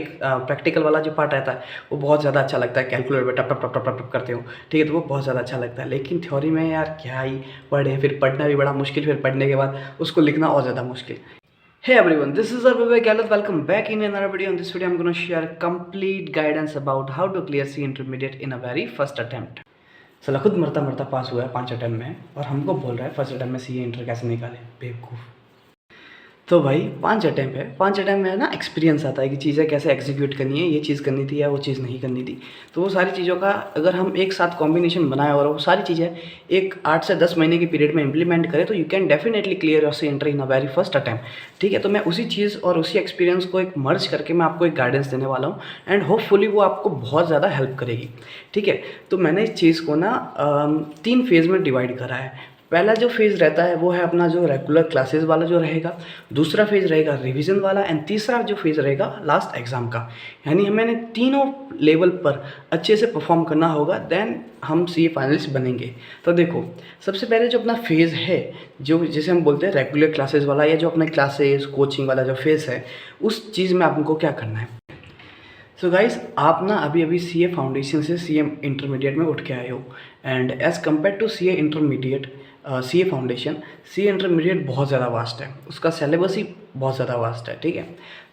Practical वाला जो part रहता है वो बहुत ज़्यादा अच्छा लगता है, कैलकुलेटर पे टप टप टप टप टप करते हो, ठीक है, तो वो बहुत ज़्यादा अच्छा लगता है। लेकिन थ्योरी में यार क्या ही पढ़े, फिर पढ़ना भी बड़ा मुश्किल, फिर पढ़ने के बाद उसको लिखना और ज़्यादा मुश्किल। Hey everyone, this is Arvind Galat. Welcome back in another video. In this video, I'm going to share complete guidance about how to clear C Intermediate in a very first attempt. साला खुद मरता मरता पास हुआ है 5 attempt में और हमको बोल रहा है फर्स्ट अटेम्प्ट में सी इंटर कैसे निकाले, बेवकूफ़। तो भाई 5 अटेम्प्ट है, 5 अटेम्प्ट में ना एक्सपीरियंस आता है कि चीज़ें कैसे एग्जीक्यूट करनी है, ये चीज़ करनी थी या वो चीज़ नहीं करनी थी। तो वो सारी चीज़ों का अगर हम एक साथ कॉम्बिनेशन बनाए और वो सारी चीज़ें एक 8 से 10 महीने की पीरियड में इंप्लीमेंट करें तो you can definitely clear your C inter in a very first attempt. ठीक है, तो मैं उसी चीज़ और उसी एक्सपीरियंस को एक मर्ज करके मैं आपको एक गाइडेंस देने वाला हूँ एंड होपफुली वो आपको बहुत ज़्यादा हेल्प करेगी। ठीक है, तो मैंने इस चीज़ को ना 3 फेज़ में डिवाइड करा है। पहला जो फेज़ रहता है वो है अपना जो रेगुलर क्लासेस वाला जो रहेगा, दूसरा फेज़ रहेगा रिवीजन वाला एंड तीसरा जो फेज़ रहेगा लास्ट एग्ज़ाम का। यानी हमें तीनों लेवल पर अच्छे से परफॉर्म करना होगा, देन हम सीए फाइनलिस्ट बनेंगे। तो देखो, सबसे पहले जो अपना फेज़ है, जो जिसे हम बोलते हैं रेगुलर क्लासेस वाला या जो अपने क्लासेस कोचिंग वाला जो फेज़ है, उस चीज़ में आपको क्या करना है। सो गाइस, आप ना अभी अभी सीए फाउंडेशन से सीए इंटरमीडिएट में उठ के आए हो and as compare to CA intermediate, CA foundation, CA intermediate बहुत ज़्यादा वास्ट है, उसका सिलेबस ही बहुत ज़्यादा वास्ट है। ठीक है,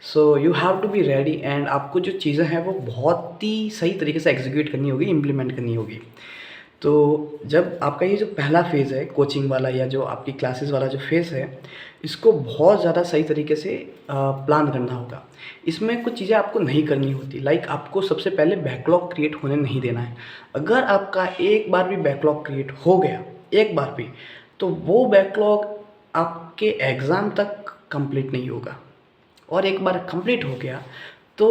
so you have to be ready and आपको जो चीज़ें हैं वो बहुत ही सही तरीके से एग्जीक्यूट करनी होगी, इम्प्लीमेंट करनी होगी। तो जब आपका ये जो पहला फ़ेज़ है कोचिंग वाला या जो आपकी क्लासेस वाला जो फ़ेज़ है, इसको बहुत ज़्यादा सही तरीके से प्लान करना होगा। इसमें कुछ चीज़ें आपको नहीं करनी होती, लाइक आपको सबसे पहले बैकलॉग क्रिएट होने नहीं देना है। अगर आपका एक बार भी बैकलॉग क्रिएट हो गया, एक बार भी, तो वो बैकलॉग आपके एग्ज़ाम तक कंप्लीट नहीं होगा और एक बार कंप्लीट हो गया तो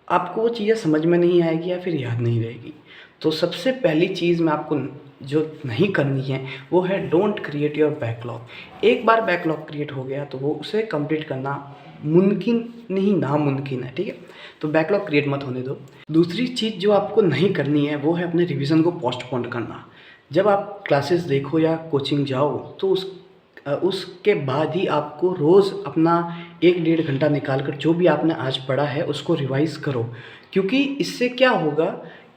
आपको वो चीज़ें समझ में नहीं आएगी या फिर याद नहीं रहेगी। तो सबसे पहली चीज़ मैं आपको जो नहीं करनी है वो है डोंट क्रिएट योर बैकलॉग। एक बार बैकलॉग क्रिएट हो गया तो वो उसे कंप्लीट करना मुमकिन नहीं, नामुमकिन है। ठीक है, तो बैकलॉग क्रिएट मत होने दो। दूसरी चीज़ जो आपको नहीं करनी है वो है अपने रिवीजन को पोस्टपोन करना। जब आप क्लासेस देखो या कोचिंग जाओ तो उसके बाद ही आपको रोज़ अपना 1-1.5 घंटा निकाल कर जो भी आपने आज पढ़ा है उसको रिवाइज़ करो, क्योंकि इससे क्या होगा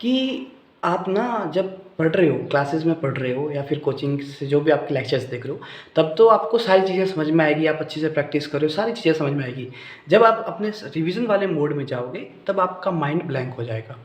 कि आप ना जब पढ़ रहे हो, क्लासेस में पढ़ रहे हो या फिर कोचिंग से जो भी आपके लेक्चर्स देख रहे हो, तब तो आपको सारी चीज़ें समझ में आएगी, आप अच्छे से प्रैक्टिस कर रहे हो, सारी चीज़ें समझ में आएगी। जब आप अपने रिवीजन वाले मोड में जाओगे तब आपका माइंड ब्लैंक हो जाएगा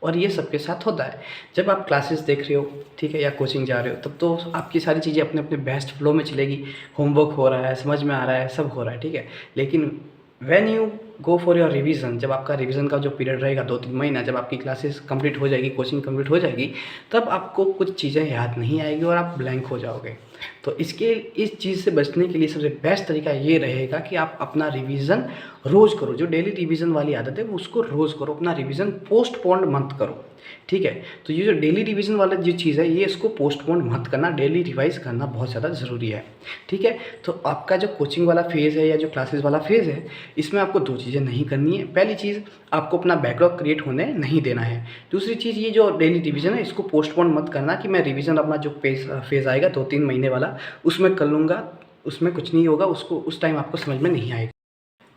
और ये सबके साथ होता है। जब आप क्लासेस देख रहे हो, ठीक है, या कोचिंग जा रहे हो, तब तो आपकी सारी चीज़ें अपने अपने बेस्ट फ्लो में चलेगी, होमवर्क हो रहा है, समझ में आ रहा है, सब हो रहा है। ठीक है, लेकिन when you go for your revision, जब आपका रिवीजन का जो पीरियड रहेगा 2-3 महीना, जब आपकी क्लासेस कंप्लीट हो जाएगी, कोचिंग कंप्लीट हो जाएगी, तब आपको कुछ चीज़ें याद नहीं आएगी और आप ब्लैंक हो जाओगे। तो इस चीज़ से बचने के लिए सबसे बेस्ट तरीका ये रहेगा कि आप अपना रिवीजन रोज़ करो। जो डेली रिवीजन वाली आदत है वो उसको रोज़ करो, अपना रिवीजन पोस्टपोन मत करो। ठीक है, तो ये जो डेली रिवीजन वाला जो चीज़ है ये इसको पोस्टपोन मत करना, डेली रिवाइज़ करना बहुत ज़्यादा ज़रूरी है। ठीक है, तो आपका जो कोचिंग वाला फेज़ है या जो क्लासेस वाला फेज़ है, इसमें आपको 2 चीज़ें नहीं करनी है। पहली चीज़, आपको अपना बैकलॉग क्रिएट होने नहीं देना है। दूसरी चीज़, ये जो डेली रिवीजन है इसको पोस्टपोन मत करना कि मैं रिवीजन अपना जो फेज़ आएगा 2-3 महीने वाला उसमें कर लूँगा, उसमें कुछ नहीं होगा, उसको उस टाइम आपको समझ में नहीं आएगा।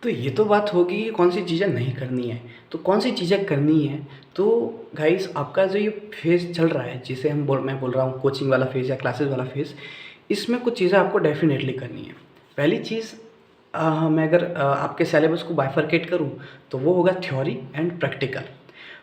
तो ये तो बात होगी कि कौन सी चीज़ें नहीं करनी है, तो कौन सी चीज़ें करनी है। तो गाइस, आपका जो ये फेज़ चल रहा है, जिसे मैं बोल रहा हूँ कोचिंग वाला फेज़ या क्लासेस वाला फेज़, इसमें कुछ चीज़ें आपको डेफिनेटली करनी है। पहली चीज़, मैं अगर आपके सिलेबस को बाइफरकेट करूँ तो वो होगा theory and practical.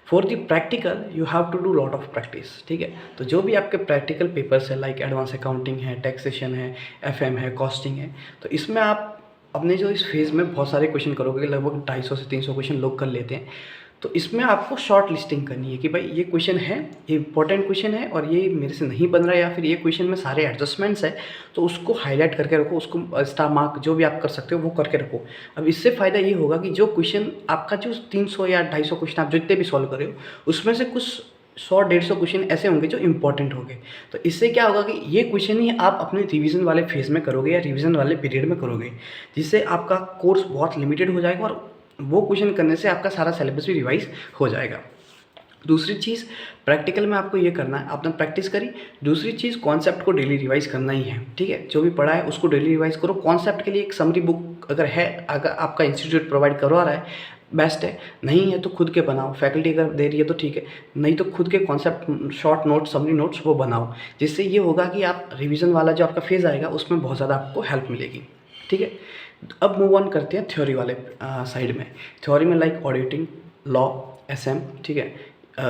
For the practical you have to do lot of practice. ठीक है, तो जो भी आपके प्रैक्टिकल पेपर्स है, लाइक एडवांस अकाउंटिंग है, टैक्सेशन है, एफएम है, कॉस्टिंग है, तो इसमें आप अपने जो इस फेज़ में बहुत सारे क्वेश्चन करोगे, लगभग 250 से 300 क्वेश्चन लोग कर लेते हैं। तो इसमें आपको शॉर्ट लिस्टिंग करनी है कि भाई ये क्वेश्चन है, ये इंपॉर्टेंट क्वेश्चन है और ये मेरे से नहीं बन रहा है, या फिर ये क्वेश्चन में सारे एडजस्टमेंट्स है, तो उसको हाईलाइट करके रखो, उसको स्टार मार्क जो भी आप कर सकते हो वो करके रखो। अब इससे फ़ायदा ये होगा कि जो क्वेश्चन आपका जो 300 या 250 क्वेश्चन आप जितने भी सॉल्व कर रहे हो, उसमें से कुछ 100-150 क्वेश्चन ऐसे होंगे जो इंपॉर्टेंट होंगे। तो इससे क्या होगा कि ये क्वेश्चन ही आप अपने रिवीजन वाले फेज़ में करोगे या रिवीजन वाले पीरियड में करोगे, जिससे आपका कोर्स बहुत लिमिटेड हो जाएगा और वो क्वेश्चन करने से आपका सारा सिलेबस भी रिवाइज हो जाएगा। दूसरी चीज़, प्रैक्टिकल में आपको ये करना है, आपने प्रैक्टिस करी। दूसरी चीज़, कॉन्सेप्ट को डेली रिवाइज करना ही है। ठीक है, जो भी पढ़ा है उसको डेली रिवाइज करो। कॉन्सेप्ट के लिए एक समरी बुक अगर है, अगर आपका इंस्टीट्यूट प्रोवाइड करवा रहा है, बेस्ट है। नहीं है तो खुद के बनाओ, फैकल्टी अगर दे रही है तो ठीक है, नहीं तो खुद के concept short notes, summary notes वो बनाओ, जिससे ये होगा कि आप रिवीजन वाला जो आपका फेज़ आएगा उसमें बहुत ज़्यादा आपको हेल्प मिलेगी। ठीक है, अब मूव ऑन करते हैं थ्योरी वाले साइड में। थ्योरी में लाइक ऑडिटिंग, लॉ, एसएम। ठीक है,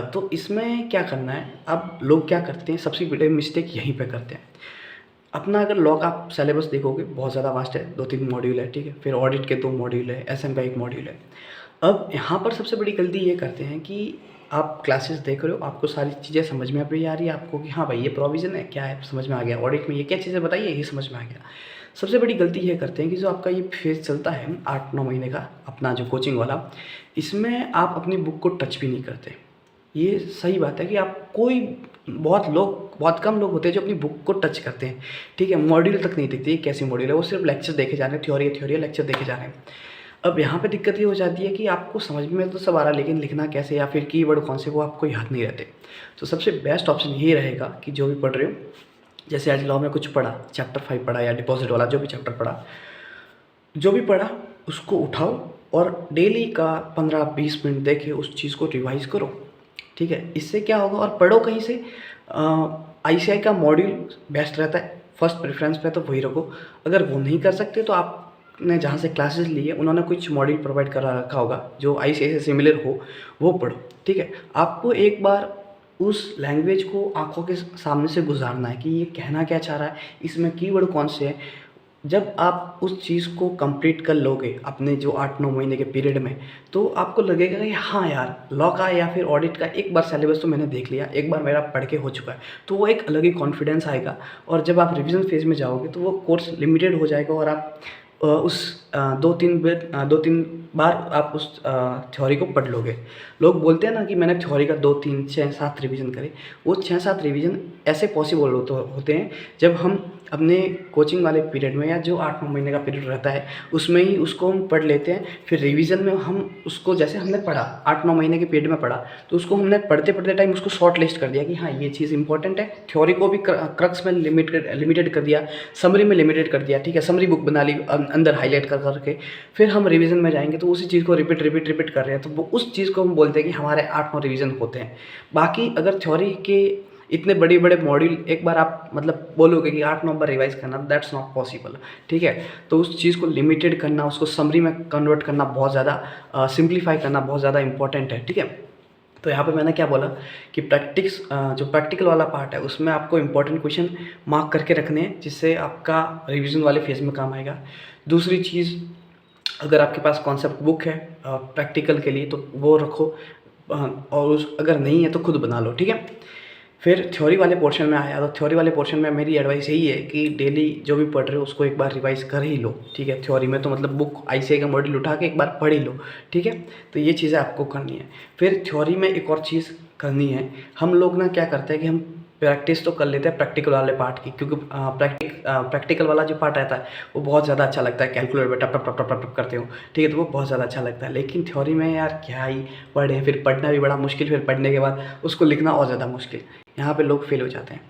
तो इसमें क्या करना है, अब लोग क्या करते हैं, सबसे बड़े मिस्टेक यहीं पे करते हैं। अपना अगर लॉ का आप सिलेबस देखोगे बहुत ज़्यादा वास्ट है, 2-3 मॉड्यूल है। ठीक है, फिर ऑडिट के 2 मॉड्यूल है, एसएम का 1 मॉड्यूल है। अब यहाँ पर सबसे बड़ी गलती ये करते हैं कि आप क्लासेस देख रहे हो, आपको सारी चीज़ें समझ में भी आ रही है आपको कि हाँ भाई ये प्रोविज़न है, क्या है समझ में आ गया, ऑडिट में ये क्या चीज़ें बताइए ये समझ में आ गया। सबसे बड़ी गलती ये करते हैं कि जो आपका ये फेज़ चलता है 8-9 महीने का अपना जो कोचिंग वाला, इसमें आप अपनी बुक को टच भी नहीं करते। ये सही बात है कि आप कोई बहुत कम लोग होते हैं जो अपनी बुक को टच करते हैं। ठीक है, मॉड्यूल तक नहीं देखते ये कैसी मॉड्यूल है, वो सिर्फ लेक्चर देखे जा रहे हैं, थ्योरी है, लेक्चर देखे जा रहे हैं। अब यहाँ पे दिक्कत ये हो जाती है कि आपको समझ में तो सब आ रहा है, लेकिन लिखना कैसे या फिर कीवर्ड कौन से वो आपको याद नहीं रहते। तो सबसे बेस्ट ऑप्शन यही रहेगा कि जो भी पढ़ रहे हो, जैसे आज लॉ में कुछ पढ़ा, चैप्टर 5 पढ़ा या डिपॉजिट वाला जो भी चैप्टर पढ़ा, जो भी पढ़ा उसको उठाओ और डेली का 15-20 मिनट देके उस चीज़ को रिवाइज़ करो। ठीक है, इससे क्या होगा, और पढ़ो कहीं से। आईसीआई का मॉड्यूल बेस्ट रहता है, फर्स्ट प्रेफरेंस पे तो वही रखो। अगर वो नहीं कर सकते तो आपने जहाँ से क्लासेस ली है उन्होंने कुछ मॉड्यूल प्रोवाइड करा रखा होगा जो आईसीआई से सिमिलर हो, वो पढ़ो। ठीक है, आपको एक बार उस लैंग्वेज को आंखों के सामने से गुजारना है कि ये कहना क्या चाह रहा है, इसमें कीवर्ड कौन से हैं। जब आप उस चीज़ को कंप्लीट कर लोगे अपने जो 8-9 महीने के पीरियड में, तो आपको लगेगा कि हाँ यार, लॉ का या फिर ऑडिट का एक बार सिलेबस तो मैंने देख लिया, एक बार मेरा पढ़ के हो चुका है। तो वो एक अलग ही कॉन्फिडेंस आएगा, और जब आप रिवीजन फेज़ में जाओगे तो वो कोर्स लिमिटेड हो जाएगा और आप उस 2-3 बार आप उस थ्योरी को पढ़ लोगे। लोग बोलते हैं ना कि मैंने थ्योरी का 2-3 6-7 रिवीजन करे। वो 6-7 रिवीजन ऐसे पॉसिबल होते हैं जब हम अपने कोचिंग वाले पीरियड में या जो 8-9 महीने का पीरियड रहता है उसमें ही उसको हम पढ़ लेते हैं। फिर रिवीजन में हम उसको, जैसे हमने पढ़ा 8-9 महीने के पीरियड में पढ़ा, तो उसको हमने पढ़ते टाइम उसको शॉर्ट लिस्ट कर दिया कि हाँ ये चीज़ इंपॉर्टेंट है। थ्योरी को भी क्रक्स में लिमिटेड कर दिया, समरी में लिमिटेड कर दिया। ठीक है, समरी बुक बना ली अंदर हाईलाइट कर करके, फिर हम रिवीजन में जाएंगे तो उसी चीज़ को रिपीट कर रहे हैं, तो वो उस चीज़ को हम बोलते हैं कि हमारे 8-9 रिवीजन होते हैं। बाकी अगर थ्योरी के इतने बड़े मॉड्यूल एक बार आप मतलब बोलोगे कि 8-9 बार रिवाइज करना, दैट्स नॉट पॉसिबल। ठीक है, तो उस चीज़ को लिमिटेड करना, उसको समरी में कन्वर्ट करना बहुत ज़्यादा, सिंप्लीफाई करना बहुत ज़्यादा इंपॉर्टेंट है। ठीक है, तो यहाँ पे मैंने क्या बोला कि जो प्रैक्टिकल वाला पार्ट है उसमें आपको इंपॉर्टेंट क्वेश्चन मार्क करके रखने हैं, जिससे आपका रिवीजन वाले फेज में काम आएगा। दूसरी चीज़, अगर आपके पास कॉन्सेप्ट बुक है प्रैक्टिकल के लिए तो वो रखो, और अगर नहीं है तो खुद बना लो। ठीक है, फिर थ्योरी वाले पोर्शन में आया, तो थ्योरी वाले पोर्शन में मेरी एडवाइस यही है कि डेली जो भी पढ़ रहे हो उसको एक बार रिवाइज कर ही लो। ठीक है, थ्योरी में तो मतलब बुक आईसीआई का मॉड्यूल उठा के एक बार पढ़ ही लो। ठीक है, तो ये चीज़ें आपको करनी है। फिर थ्योरी में एक और चीज़ करनी है, हम लोग ना क्या करते हैं कि हम प्रैक्टिस तो कर लेते हैं प्रैक्टिकल वाले पार्ट की, क्योंकि प्रैक्टिकल वाला जो पार्ट रहता है वो बहुत ज़्यादा अच्छा लगता है, कैलकुलेटर पे टप टप टप टप टप करते हो। ठीक है, तो वो बहुत ज़्यादा अच्छा लगता है। लेकिन थ्योरी में यार क्या ही पढ़े, फिर पढ़ना भी बड़ा मुश्किल, फिर पढ़ने के बाद उसको लिखना और ज़्यादा मुश्किल। यहाँ पे लोग फेल हो जाते हैं,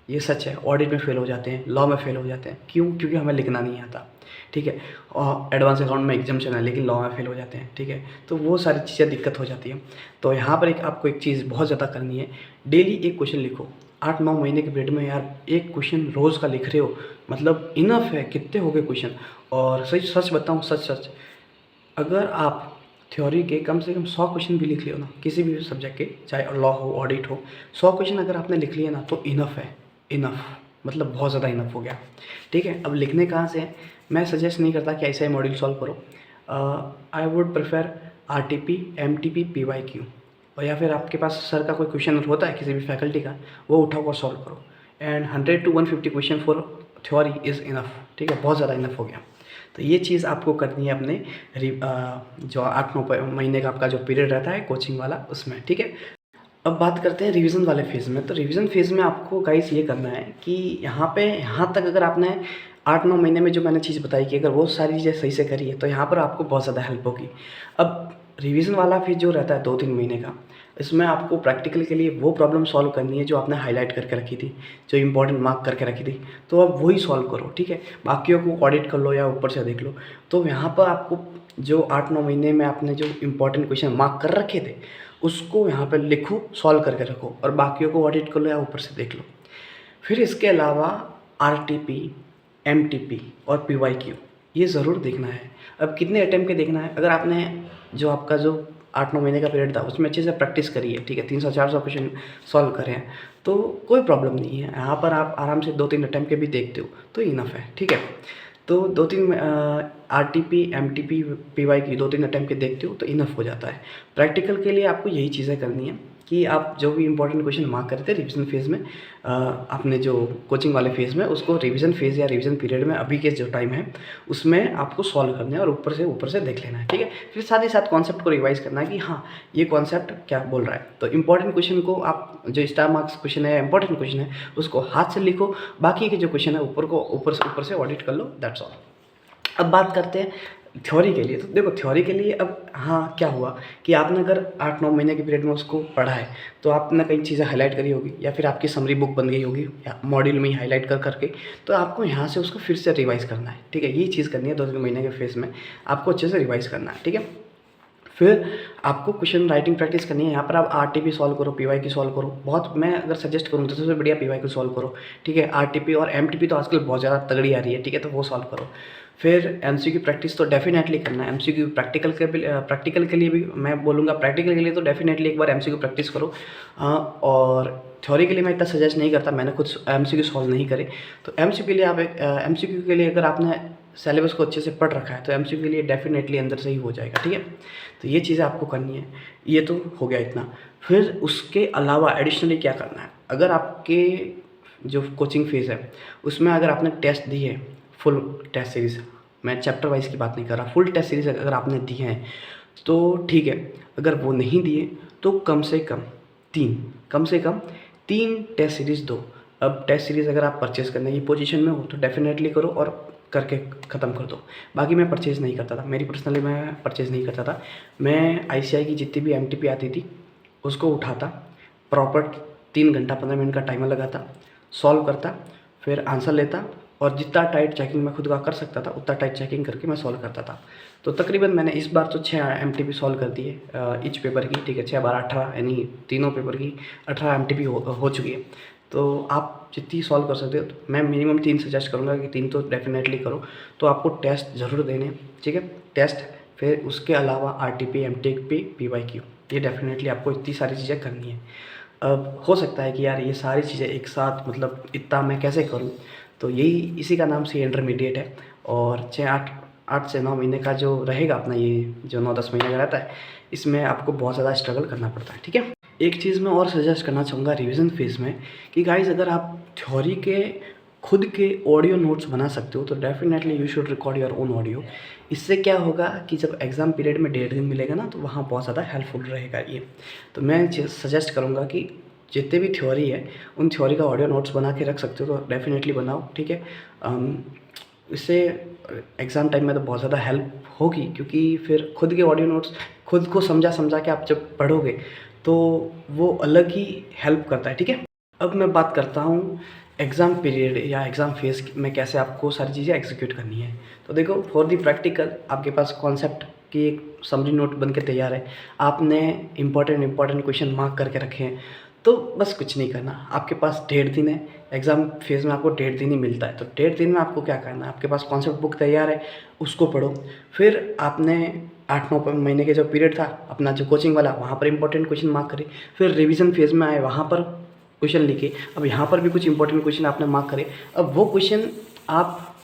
ये सच है। ऑडिट में फेल हो जाते हैं, लॉ में फेल हो जाते हैं। क्यों? क्योंकि हमें लिखना नहीं आता। ठीक है, और एडवांस अकाउंट में एग्जाम्शन है लेकिन लॉ में फेल हो जाते हैं। ठीक है, तो वो सारी चीज़ें दिक्कत हो जाती है। तो यहाँ पर आपको एक चीज़ बहुत ज़्यादा करनी है, डेली एक क्वेश्चन लिखो। 8-9 महीने के पीरियड में यार एक क्वेश्चन रोज़ का लिख रहे हो, मतलब इनफ है। कितने हो गए क्वेश्चन? और सच बताऊँ, सच अगर आप थ्योरी के कम से कम 100 क्वेश्चन भी लिख लियो ना, किसी भी सब्जेक्ट के, चाहे लॉ हो ऑडिट हो, 100 क्वेश्चन अगर आपने लिख लिए ना तो इनफ है। इनफ मतलब बहुत ज़्यादा इनफ हो गया। ठीक है, अब लिखने कहाँ से है? मैं सजेस्ट नहीं करता कि ऐसा ही मॉड्यूल सॉल्व करो। I would prefer RTP, MTP, PYQ, और या फिर आपके पास सर का कोई क्वेश्चन होता है किसी भी फैकल्टी का, वो उठाओ और सॉल्व करो। And 100 to 150 question for theory is enough. ठीक है, बहुत ज़्यादा इनफ हो गया। तो ये चीज़ आपको करनी है अपने जो 8-9 महीने का आपका जो पीरियड रहता है कोचिंग वाला, उसमें। ठीक है, अब बात करते हैं रिवीजन वाले फेज़ में। तो रिवीजन फेज़ में आपको गाइस ये करना है कि यहाँ तक अगर आपने 8-9 महीने में जो मैंने चीज़ बताई कि अगर वो सारी चीज़ें सही से करी है तो यहाँ पर आपको बहुत ज़्यादा हेल्प होगी। अब रिवीजन वाला फेज़ जो रहता है 2-3 महीने का, इसमें आपको प्रैक्टिकल के लिए वो प्रॉब्लम सॉल्व करनी है जो आपने हाईलाइट करके रखी थी, जो इंपॉर्टेंट मार्क करके रखी थी, तो अब वही सॉल्व करो, ठीक है। बाकियों को ऑडिट कर लो या ऊपर से देख लो। तो यहाँ पर आपको जो 8-9 महीने में आपने जो इंपॉर्टेंट क्वेश्चन मार्क कर रखे थे उसको यहाँ पर लिखो, सॉल्व करके रखो, और बाकियों को ऑडिट कर लो या ऊपर से देख लो। फिर इसके अलावा आरटीपी, एमटीपी और पीवाईक्यू ये ज़रूर देखना है। अब कितने अटेम्प्ट के देखना है, अगर आपने जो आपका जो 8-9 महीने का पीरियड था उसमें अच्छे से प्रैक्टिस करी है, ठीक है, 300-400 क्वेश्चन सॉल्व करे हैं, तो कोई प्रॉब्लम नहीं है। यहाँ पर आप आराम से 2-3 अटेम्प्ट के भी देखते हो तो इनफ है, ठीक है। तो 2-3 आरटीपी, एमटीपी, पीवाईक्यू 2-3 अटेम्प्ट के देखते हो तो इनफ हो जाता है। प्रैक्टिकल के लिए आपको यही चीज़ें करनी है कि आप जो भी इंपॉर्टेंट क्वेश्चन मार्क करते हैं रिवीजन फेज़ में, अपने जो कोचिंग वाले फेज़ में, उसको रिवीजन फेज़ या रिवीजन पीरियड में अभी के जो टाइम है उसमें आपको सॉल्व करना है और ऊपर से देख लेना है, ठीक है। फिर साथ ही साथ कॉन्सेप्ट को रिवाइज करना है कि हाँ ये कॉन्सेप्ट क्या बोल रहा है। तो इंपॉर्टेंट क्वेश्चन को आप जो स्टार मार्क्स क्वेश्चन है, इंपॉर्टेंट क्वेश्चन है, उसको हाथ से लिखो, बाकी के जो क्वेश्चन है ऊपर से ऑडिट कर लो, दैट्स ऑल। अब बात करते हैं थ्योरी के लिए। तो देखो थ्योरी के लिए अब हाँ क्या हुआ कि आपने अगर 8-9 महीने के पीरियड में उसको पढ़ा है तो आपने कई चीज़ें हाईलाइट करी होगी या फिर आपकी समरी बुक बन गई होगी या मॉड्यूल में ही हाईलाइट कर करके, तो आपको यहाँ से उसको फिर से रिवाइज़ करना है, ठीक है। ये चीज़ करनी है 2-3 महीने के फेज़ में, आपको अच्छे से रिवाइज़ करना है, ठीक है। फिर आपको क्वेश्चन राइटिंग प्रैक्टिस करनी है। यहाँ पर आप आरटीपी सॉल्व करो, पीवाईक्यू सॉल्व करो। बहुत मैं अगर सजेस्ट करूँ तो सबसे बढ़िया पीवाईक्यू सॉल्व करो, ठीक है। आरटीपी और एमटीपी तो आजकल बहुत ज़्यादा तगड़ी आ रही है, ठीक है, तो वो सॉल्व करो। फिर एमसीक्यू प्रैक्टिस तो डेफिनेटली करना है। एमसीक्यू प्रैक्टिकल के लिए भी मैं बोलूँगा, प्रैक्टिकल के लिए तो डेफिनेटली एक बार एमसीक्यू प्रैक्टिस करो। और थ्योरी के लिए मैं इतना सजेस्ट नहीं करता, मैंने खुद एमसीक्यू सॉल्व नहीं करे। तो एमसीक्यू के लिए आप एमसीक्यू के लिए अगर आपने सिलेबस को अच्छे से पढ़ रखा है तो एमसीक्यू के लिए डेफिनेटली अंदर से ही हो जाएगा, ठीक है। तो ये चीज़ें आपको करनी है। ये तो हो गया इतना। फिर उसके अलावा एडिशनली क्या करना है, अगर आपके जो कोचिंग फीस है उसमें अगर आपने टेस्ट दी है, फुल टेस्ट सीरीज़, मैं चैप्टर वाइज की बात नहीं कर रहा, फुल टेस्ट सीरीज़ अगर आपने दी है तो ठीक है। अगर वो नहीं दिए तो कम से कम 3 टेस्ट सीरीज़ दो। अब टेस्ट सीरीज़ अगर आप परचेज़ करने की पोजीशन में हो तो डेफिनेटली करो और करके ख़त्म कर दो। बाकी मैं परचेज़ नहीं करता था, मेरी पर्सनली मैं परचेज़ नहीं करता था। मैं आईसीआई की जितनी भी एमटीपी आती थी उसको उठाता, प्रॉपर 3 घंटा 15 मिनट का टाइमर लगाता, सॉल्व करता, फिर आंसर लेता और जितना टाइट चेकिंग मैं खुद का कर सकता था उतना टाइट चेकिंग करके मैं सॉल्व करता था। तो तकरीबन मैंने इस बार तो 6 एमटीपी सॉल्व कर दी है ईच पेपर की, ठीक है। 6-12 18 यानी तीनों पेपर की 18 एमटीपी हो चुकी है। तो आप जितनी सॉल्व कर सकते हो, तो मैं मिनिमम 3 सजेस्ट करूँगा कि 3 तो डेफिनेटली करो। तो आपको टेस्ट ज़रूर देने, ठीक है, टेस्ट। फिर उसके अलावा आरटीपी, एमटीपी, पीवाईक्यू, ये डेफिनेटली आपको इतनी सारी चीज़ें करनी है। अब हो सकता है कि यार ये सारी चीज़ें एक साथ मतलब इतना मैं कैसे करूँ, तो इसी का नाम सी इंटरमीडिएट है। और 8 से 9 महीने का जो रहेगा अपना, ये जो 9-10 महीने का रहता है, इसमें आपको बहुत ज़्यादा स्ट्रगल करना पड़ता है, ठीक है। एक चीज़ मैं और सजेस्ट करना चाहूँगा रिवीजन फेज़ में कि गाइज़ अगर आप थ्योरी के खुद के ऑडियो नोट्स बना सकते हो तो definitely you should record your own audio. इससे क्या होगा कि जब एग्ज़ाम पीरियड में 1.5 दिन मिलेगा ना तो वहाँ बहुत ज़्यादा हेल्पफुल रहेगा ये। तो मैं सजेस्ट करूँगा कि जितने भी थ्योरी है उन थ्योरी का ऑडियो नोट्स बना के रख सकते हो तो डेफिनेटली बनाओ, ठीक है। इससे एग्ज़ाम टाइम में तो बहुत ज़्यादा हेल्प होगी, क्योंकि फिर खुद के ऑडियो नोट्स खुद को समझा के आप जब पढ़ोगे तो वो अलग ही हेल्प करता है, ठीक है। अब मैं बात करता हूँ एग्ज़ाम पीरियड या एग्ज़ाम फेज़ में कैसे आपको सारी चीज़ें एग्जीक्यूट करनी है। तो देखो फॉर दी प्रैक्टिकल आपके पास कॉन्सेप्ट की एक समरी नोट बन के तैयार है, आपने इंपॉर्टेंट क्वेश्चन मार्क करके रखे हैं, तो बस कुछ नहीं करना। आपके पास 1.5 दिन है, एग्ज़ाम फेज़ में आपको 1.5 दिन ही मिलता है। तो 1.5 दिन में आपको क्या करना है, आपके पास कॉन्सेप्ट बुक तैयार है, उसको पढ़ो। फिर आपने 8-9 महीने के जो पीरियड था अपना जो कोचिंग वाला, वहाँ पर इंपॉर्टेंट क्वेश्चन मार्क करे। फिर रिवीजन फेज़ में आए, वहाँ पर क्वेश्चन लिखे। अब यहाँ पर भी कुछ इंपॉर्टेंट क्वेश्चन आपने मार्क करे, अब वो क्वेश्चन आप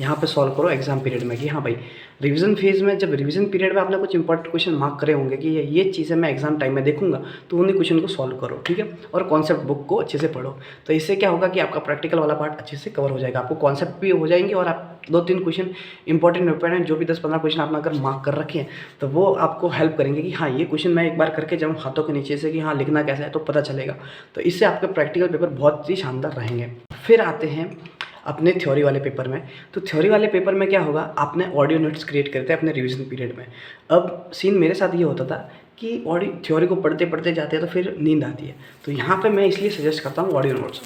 यहाँ पे सॉल्व करो एग्जाम पीरियड में कि हाँ भाई रिवीजन फेज़ में, जब रिवीजन पीरियड में आपने कुछ इंपॉर्टेंट क्वेश्चन मार्क करे होंगे कि ये चीज़ें मैं एग्जाम टाइम में देखूंगा, तो उन्हीं क्वेश्चन को सॉल्व करो, ठीक है। और कॉन्सेप्ट बुक को अच्छे से पढ़ो। तो इससे क्या होगा कि आपका प्रैक्टिकल वाला पार्ट अच्छे से कवर हो जाएगा, आपको कॉन्सेप्ट भी हो जाएंगे और आप 2-3 क्वेश्चन इंपॉर्टेंट जो भी 10-15 क्वेश्चन आपने अगर मार्क कर रखे हैं तो वो आपको हेल्प करेंगे कि हाँ ये क्वेश्चन मैं एक बार करके जब हाथों के नीचे से कि हाँ लिखना कैसा है तो पता चलेगा। तो इससे आपके प्रैक्टिकल पेपर बहुत ही शानदार रहेंगे। फिर आते हैं अपने थ्योरी वाले पेपर में। तो थ्योरी वाले पेपर में क्या होगा, आपने ऑडियो नोट्स क्रिएट करते हैं अपने रिवीजन पीरियड में। अब सीन मेरे साथ ये होता था कि ऑडियो थ्योरी को पढ़ते पढ़ते जाते हैं तो फिर नींद आती है, तो यहाँ पे मैं इसलिए सजेस्ट करता हूँ ऑडियो नोट्स।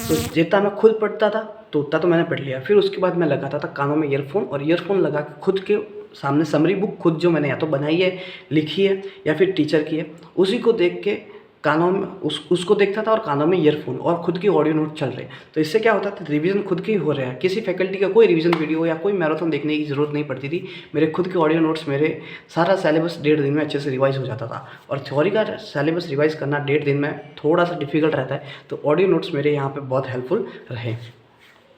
तो जितना मैं खुद पढ़ता था तो उतना तो मैंने पढ़ लिया, फिर उसके बाद मैं लगाता था कानों में ईयरफोन, और ईयरफोन लगा के खुद के सामने समरी बुक खुद जो मैंने या तो बनाई है, लिखी है, या फिर टीचर की है, उसी को देख के कानों में उसको देखता था, और कानों में ईयरफोन और खुद की ऑडियो नोट चल रहे। तो इससे क्या होता था, रिवीजन खुद के ही हो रहा है, किसी फैकल्टी का कोई रिवीजन वीडियो या कोई मैराथन देखने की ज़रूरत नहीं पड़ती थी। मेरे खुद के ऑडियो नोट्स, मेरे सारा सिलेबस 1.5 दिन में अच्छे से रिवाइज़ हो जाता था। और थ्योरी का सिलेबस रिवाइज़ करना 1.5 दिन में थोड़ा सा डिफिकल्ट रहता है, तो ऑडियो नोट्स मेरे यहाँ पर बहुत हेल्पफुल रहे।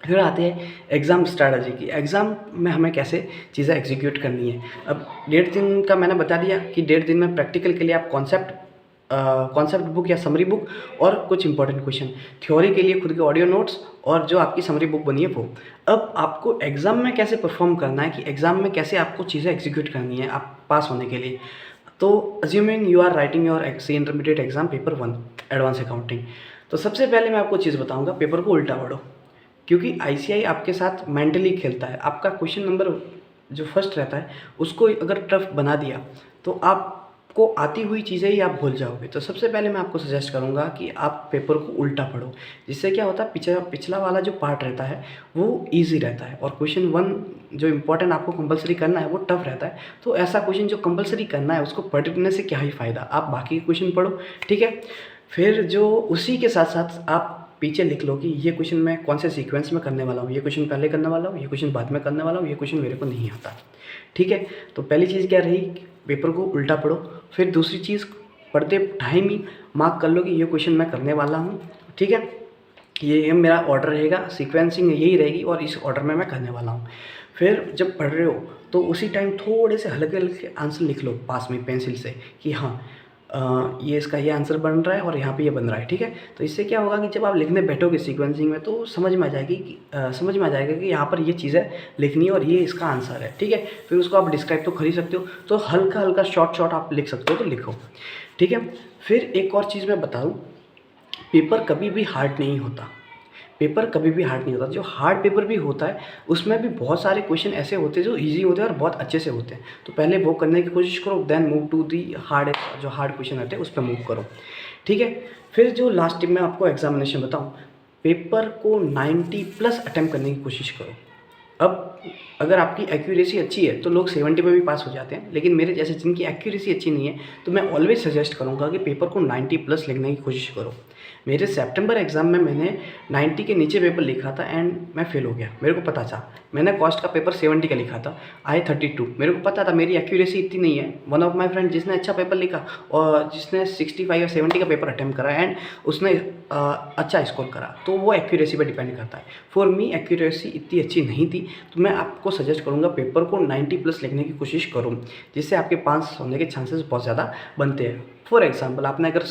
फिर आते हैं एग्ज़ाम स्ट्रैटेजी की। एग्ज़ाम में हमें कैसे चीज़ें एग्जीक्यूट करनी है। अब 1.5 दिन का मैंने बता दिया कि 1.5 दिन में प्रैक्टिकल के लिए आप कॉन्सेप्ट बुक या समरी बुक और कुछ इंपॉर्टेंट क्वेश्चन, थ्योरी के लिए खुद के ऑडियो नोट्स और जो आपकी समरी बुक बनी है वो। अब आपको एग्ज़ाम में कैसे परफॉर्म करना है, कि एग्ज़ाम में कैसे आपको चीज़ें एग्जीक्यूट करनी है आप पास होने के लिए। तो assuming you are writing your C intermediate exam paper 1 advance accounting, तो सबसे पहले मैं आपको चीज़ बताऊँगा, पेपर को उल्टा पढ़ो, क्योंकि आईसीआई आपके साथ मेंटली खेलता है। आपका क्वेश्चन नंबर जो फर्स्ट रहता है उसको अगर टफ बना दिया तो आपको आती हुई चीज़ें ही आप भूल जाओगे। तो सबसे पहले मैं आपको सजेस्ट करूंगा कि आप पेपर को उल्टा पढ़ो, जिससे क्या होता है, पिछला वाला जो पार्ट रहता है वो ईजी रहता है, और क्वेश्चन 1 जो इंपॉर्टेंट आपको कंपलसरी करना है वो टफ रहता है। तो ऐसा क्वेश्चन जो कंपलसरी करना है उसको पढ़ने से क्या ही फ़ायदा, आप बाकी के क्वेश्चन पढ़ो, ठीक है। फिर जो उसी के साथ साथ आप पीछे लिख लो कि ये क्वेश्चन मैं कौन से सीक्वेंस में करने वाला हूँ, ये क्वेश्चन पहले करने वाला हूँ, ये क्वेश्चन बाद में करने वाला हूँ, ये क्वेश्चन मेरे को नहीं आता, ठीक है। तो पहली चीज़ क्या रही, पेपर को उल्टा पढ़ो। फिर दूसरी चीज़, पढ़ते टाइम ही मार्क कर लो कि ये क्वेश्चन मैं करने वाला हूँ, ठीक है, ये मेरा ऑर्डर रहेगा, सीक्वेंसिंग यही रहेगी और इस ऑर्डर में मैं करने वाला हूँ। फिर जब पढ़ रहे हो तो उसी टाइम थोड़े से हल्के हल्के आंसर लिख लो पास में पेंसिल से, कि हाँ ये इसका ये आंसर बन रहा है और यहाँ पे ये बन रहा है, ठीक है। तो इससे क्या होगा कि जब आप लिखने बैठोगे सीक्वेंसिंग में तो समझ में आ जाएगा कि यहाँ पर ये चीज़ें लिखनी है और ये इसका आंसर है, ठीक है। फिर उसको आप डिस्क्राइब तो कर ही सकते हो, तो हल्का हल्का शॉर्ट आप लिख सकते हो तो लिखो, ठीक है। फिर एक और चीज़ मैं बताऊँ, पेपर कभी भी हार्ड नहीं होता, पेपर कभी भी हार्ड नहीं होता। जो हार्ड पेपर भी होता है उसमें भी बहुत सारे क्वेश्चन ऐसे होते हैं जो इजी होते हैं और बहुत अच्छे से होते हैं, तो पहले वो करने की कोशिश करो, then move to the hard, जो हार्ड क्वेश्चन आते हैं उस पर मूव करो, ठीक है। फिर जो लास्ट टिप मैं आपको एग्जामिनेशन बताऊँ, पेपर को 90+ अटैम्प्ट करने की कोशिश करो। अब अगर आपकी एक्यूरेसी अच्छी है तो लोग 70 पे भी पास हो जाते हैं, लेकिन मेरे जैसे जिनकी एक्यूरेसी अच्छी नहीं है तो मैं ऑलवेज सजेस्ट करूंगा कि पेपर को 90+ लिखने की कोशिश करो। मेरे सितंबर एग्ज़ाम में मैंने 90 के नीचे पेपर लिखा था एंड मैं फेल हो गया, मेरे को पता था। मैंने कॉस्ट का पेपर 70 का लिखा था, आए 32, मेरे को पता था मेरी एक्यूरेसी इतनी नहीं है। वन ऑफ माय फ्रेंड जिसने अच्छा पेपर लिखा और जिसने 65 या 70 का पेपर अटैम्प्ट करा एंड उसने अच्छा स्कोर करा, तो वो एक्यूरेसी पर डिपेंड करता है। फॉर मी एक्यूरेसी इतनी अच्छी नहीं थी, तो मैं आपको सजेस्ट करूँगा पेपर को 90+ लिखने की कोशिश करूँ, जिससे आपके पास होने के चांसेस बहुत ज़्यादा बनते हैं। फॉर एग्जाम्पल, आपने अगर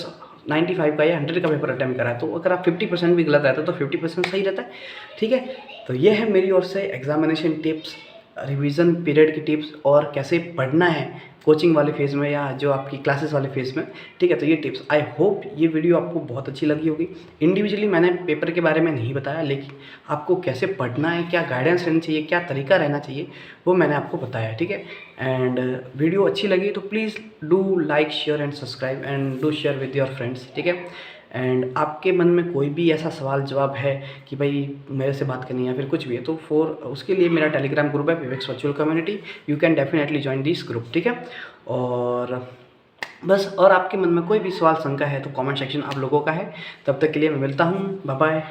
95 का या 100 का पेपर अटैम्प्ट करा है, तो अगर आप 50% भी गलत रहता है तो 50% सही रहता है, ठीक है। तो ये है मेरी ओर से एग्जामिनेशन टिप्स, रिवीजन पीरियड की टिप्स और कैसे पढ़ना है कोचिंग वाले फेज़ में या जो आपकी क्लासेस वाले फेज़ में, ठीक है। तो ये टिप्स, आई होप ये वीडियो आपको बहुत अच्छी लगी होगी। इंडिविजुअली मैंने पेपर के बारे में नहीं बताया, लेकिन आपको कैसे पढ़ना है, क्या गाइडेंस रहनी चाहिए, क्या तरीका रहना चाहिए, वो मैंने आपको बताया, ठीक है। एंड वीडियो अच्छी लगी तो please do like, share and subscribe and do share with your friends, ठीक है। एंड आपके मन में कोई भी ऐसा सवाल जवाब है कि भाई मेरे से बात करनी है या फिर कुछ भी है, तो उसके लिए मेरा टेलीग्राम ग्रुप है vivax virtual community, you can definitely join this group, ठीक है। और बस, और आपके मन में कोई भी सवाल शंका है तो कमेंट सेक्शन आप लोगों का है। तब तक के लिए मैं मिलता हूँ, बाय बाय।